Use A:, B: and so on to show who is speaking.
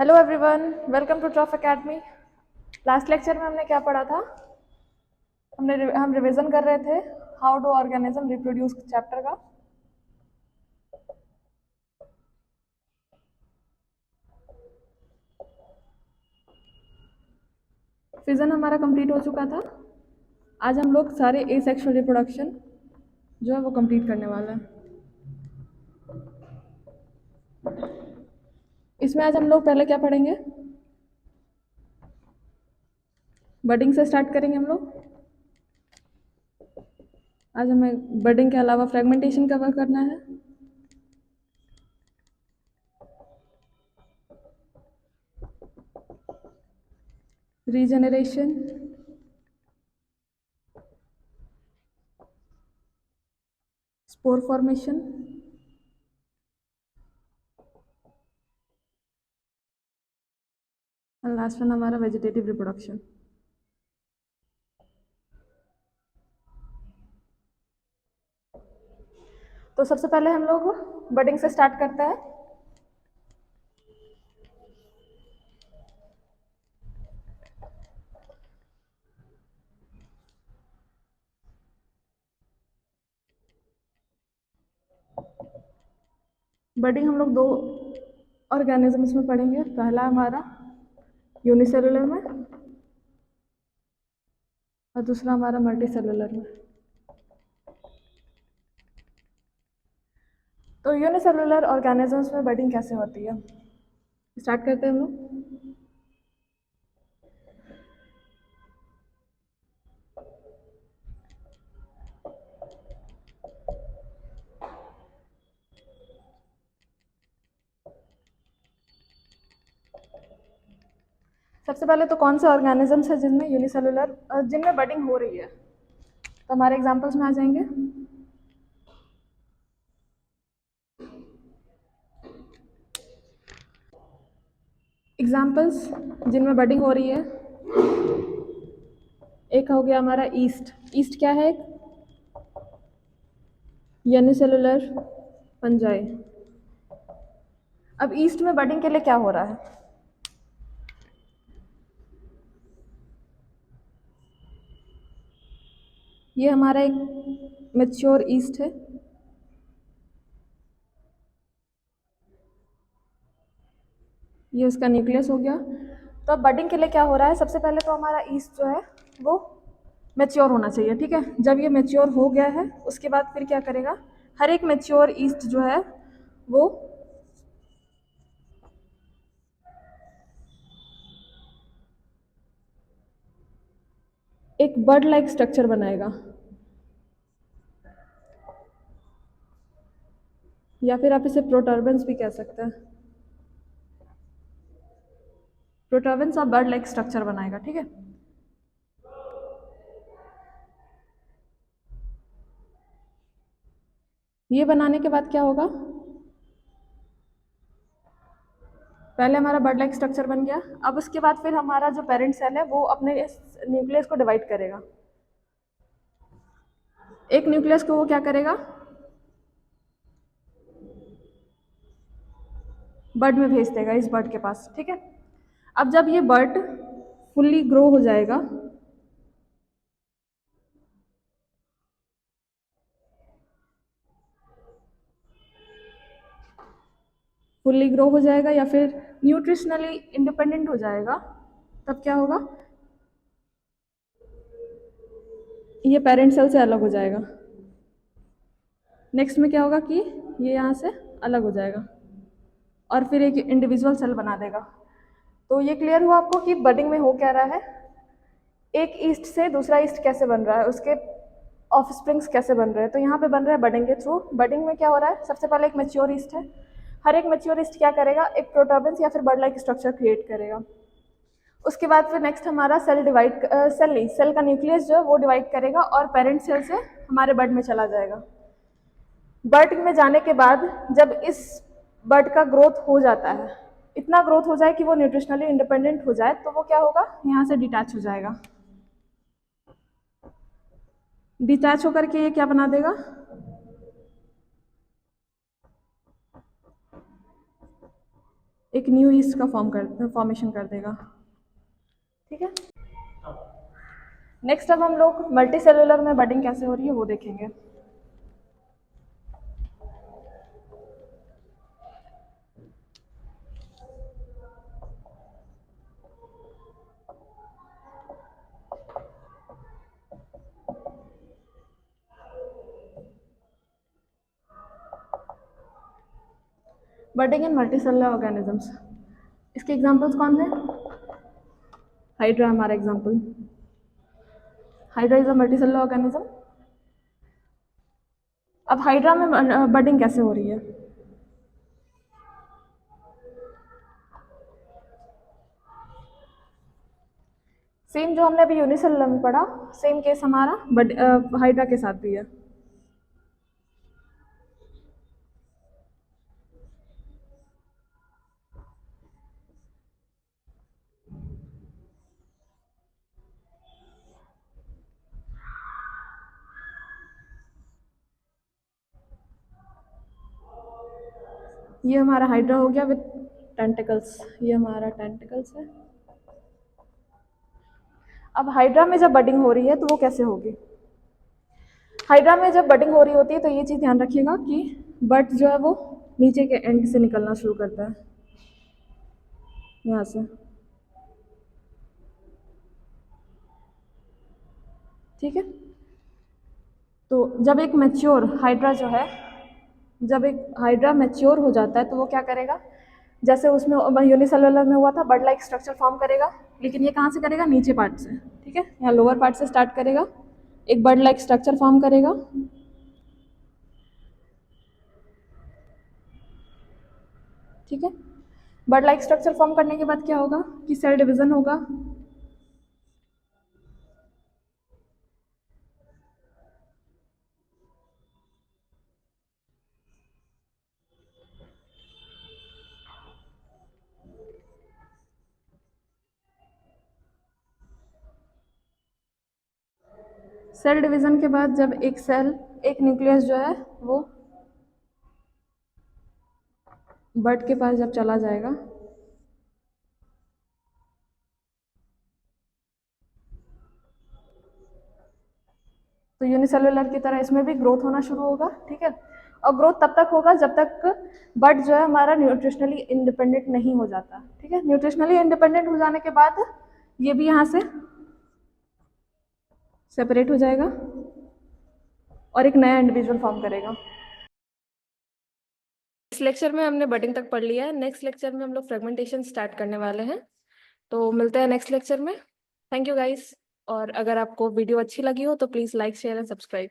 A: Hello everyone, welcome to Troph academy. Last lecture में हमने क्या पढ़ा था? हम रिवीजन कर रहे थे how do organism reproduce chapter का। फिजन हमारा कंप्लीट हो चुका था। आज हम लोग सारे एसेक्सुअल रिप्रोडक्शन जो है वो कंप्लीट करने वाले हैं। इसमें आज हम लोग पहले क्या पढ़ेंगे? बडिंग से स्टार्ट करेंगे हम लोग। आज हमें बडिंग के अलावा फ्रेगमेंटेशन कवर करना है। रीजेनरेशन, स्पोर फॉर्मेशन, और लास्ट वन हमारा वेजिटेटिव रिप्रोडक्शन। तो सबसे पहले हम लोग बडिंग से स्टार्ट करते हैं। बडिंग हम लोग दो ऑर्गेनिजम्स में पढ़ेंगे। पहला हमारा यूनिसेलुलर में और दूसरा हमारा मल्टीसेलुलर में। तो यूनिसेलुलर ऑर्गेनिजम्स में बडिंग कैसे होती है, स्टार्ट करते हैं हम लोग। सबसे पहले तो कौन से ऑर्गेनिजम्स है जिनमें यूनिसेलुलर जिनमें बडिंग हो रही है, तो हमारे एग्जांपल्स में आ जाएंगे। एग्जांपल्स जिनमें बडिंग हो रही है, एक हो गया हमारा ईस्ट। ईस्ट क्या है? Unicellular fungi. अब ईस्ट में बडिंग के लिए क्या हो रहा है? ये हमारा एक मैच्योर ईस्ट है। ये उसका न्यूक्लियस हो गया। तो अब बडिंग के लिए क्या हो रहा है? सबसे पहले तो हमारा ईस्ट जो है वो मैच्योर होना चाहिए, ठीक है। जब ये मैच्योर हो गया है उसके बाद फिर क्या करेगा? हर एक मैच्योर ईस्ट जो है वो एक बर्ड लाइक स्ट्रक्चर बनाएगा, या फिर आप इसे प्रोटर्बेंस भी कह सकते हैं। प्रोटर्बेंस और बर्ड लाइक स्ट्रक्चर बनाएगा, ठीक है। ये बनाने के बाद क्या होगा? पहले हमारा बर्ड लाइक स्ट्रक्चर बन गया। अब उसके बाद फिर हमारा जो पेरेंट सेल है वो अपने न्यूक्लियस को डिवाइड करेगा। एक न्यूक्लियस को वो क्या करेगा? बर्ड में भेज देगा, इस बर्ड के पास, ठीक है। अब जब ये बर्ड फुल्ली ग्रो हो जाएगा, फुल्ली ग्रो हो जाएगा या फिर न्यूट्रिशनली इंडिपेंडेंट हो जाएगा, तब क्या होगा? ये पेरेंट सेल से अलग हो जाएगा। नेक्स्ट में क्या होगा कि ये यहाँ से अलग हो जाएगा और फिर एक इंडिविजुअल सेल बना देगा। तो ये क्लियर हुआ आपको कि बडिंग में हो क्या रहा है? एक ईस्ट से दूसरा ईस्ट कैसे बन रहा है, उसके ऑफ स्प्रिंग्स कैसे बन रहे हैं। तो यहाँ पे बन रहा है बडिंग के थ्रू। बडिंग में क्या हो रहा है? सबसे पहले एक मैच्योर ईस्ट है। हर एक मैच्योर ईस्ट क्या करेगा? एक प्रोटर्बेंस या फिर बर्ड लाइक स्ट्रक्चर क्रिएट करेगा। उसके बाद फिर नेक्स्ट हमारा सेल डिवाइड, सेल नहीं, सेल का न्यूक्लियस जो है वो डिवाइड करेगा और पेरेंट सेल से हमारे बर्ड में चला जाएगा। बर्ड में जाने के बाद जब इस बर्ड का ग्रोथ हो जाता है, इतना ग्रोथ हो जाए कि वो न्यूट्रिशनली इंडिपेंडेंट हो जाए, तो वो क्या होगा? यहाँ से डिटैच हो जाएगा। डिटैच होकर के ये क्या बना देगा? एक न्यू ईस्ट का फॉर्मेशन कर देगा। ठीक है, नेक्स्ट अब हम लोग मल्टी सेलुलर में बडिंग कैसे हो रही है वो देखेंगे। बडिंग इन मल्टी सेलुलर ऑर्गेनिजम्स, इसके एग्जाम्पल्स कौन है? हाइड्रा हमारा example. Hydra is a multi cellular organism. अब हाइड्रा में बडिंग कैसे हो रही है? सेम जो हमने अभी यूनिसेलुलर में पढ़ा, सेम केस हमारा बट हाइड्रा के साथ भी है। ये हमारा हाइड्रा हो गया विथ टेंटिकल्स, ये हमारा टेंटिकल्स है। अब हाइड्रा में जब बडिंग हो रही है तो वो कैसे होगी? हाइड्रा में जब बडिंग हो रही होती है तो ये चीज़ ध्यान रखिएगा कि बड जो है वो नीचे के एंड से निकलना शुरू करता है, यहाँ से। ठीक है, तो जब एक मैच्योर हाइड्रा जो है, जब एक हाइड्रा मैच्योर हो जाता है तो वो क्या करेगा, जैसे उसमें यूनिसेलुलर में हुआ था, बड लाइक स्ट्रक्चर फॉर्म करेगा, लेकिन ये कहाँ से करेगा? नीचे पार्ट से। ठीक है, यहाँ लोअर पार्ट से स्टार्ट करेगा, एक बड लाइक स्ट्रक्चर फॉर्म करेगा। ठीक है, बड लाइक स्ट्रक्चर फॉर्म करने के बाद क्या होगा कि सेल डिवीजन होगा। सेल डिवीजन के बाद जब एक सेल, एक न्यूक्लियस जो है वो बड के पास जब चला जाएगा, तो यूनिसेलुलर की तरह इसमें भी ग्रोथ होना शुरू होगा। ठीक है, और ग्रोथ तब तक होगा जब तक बड जो है हमारा न्यूट्रिशनली इंडिपेंडेंट नहीं हो जाता। ठीक है, न्यूट्रिशनली इंडिपेंडेंट हो जाने के बाद ये भी यहाँ से सेपरेट हो जाएगा और एक नया इंडिविजुअल फॉर्म करेगा। इस लेक्चर में हमने बडिंग तक पढ़ लिया है, नेक्स्ट लेक्चर में हम लोग फ्रेगमेंटेशन स्टार्ट करने वाले हैं, तो मिलते हैं नेक्स्ट लेक्चर में। थैंक यू गाइस, और अगर आपको वीडियो अच्छी लगी हो तो please like share and subscribe.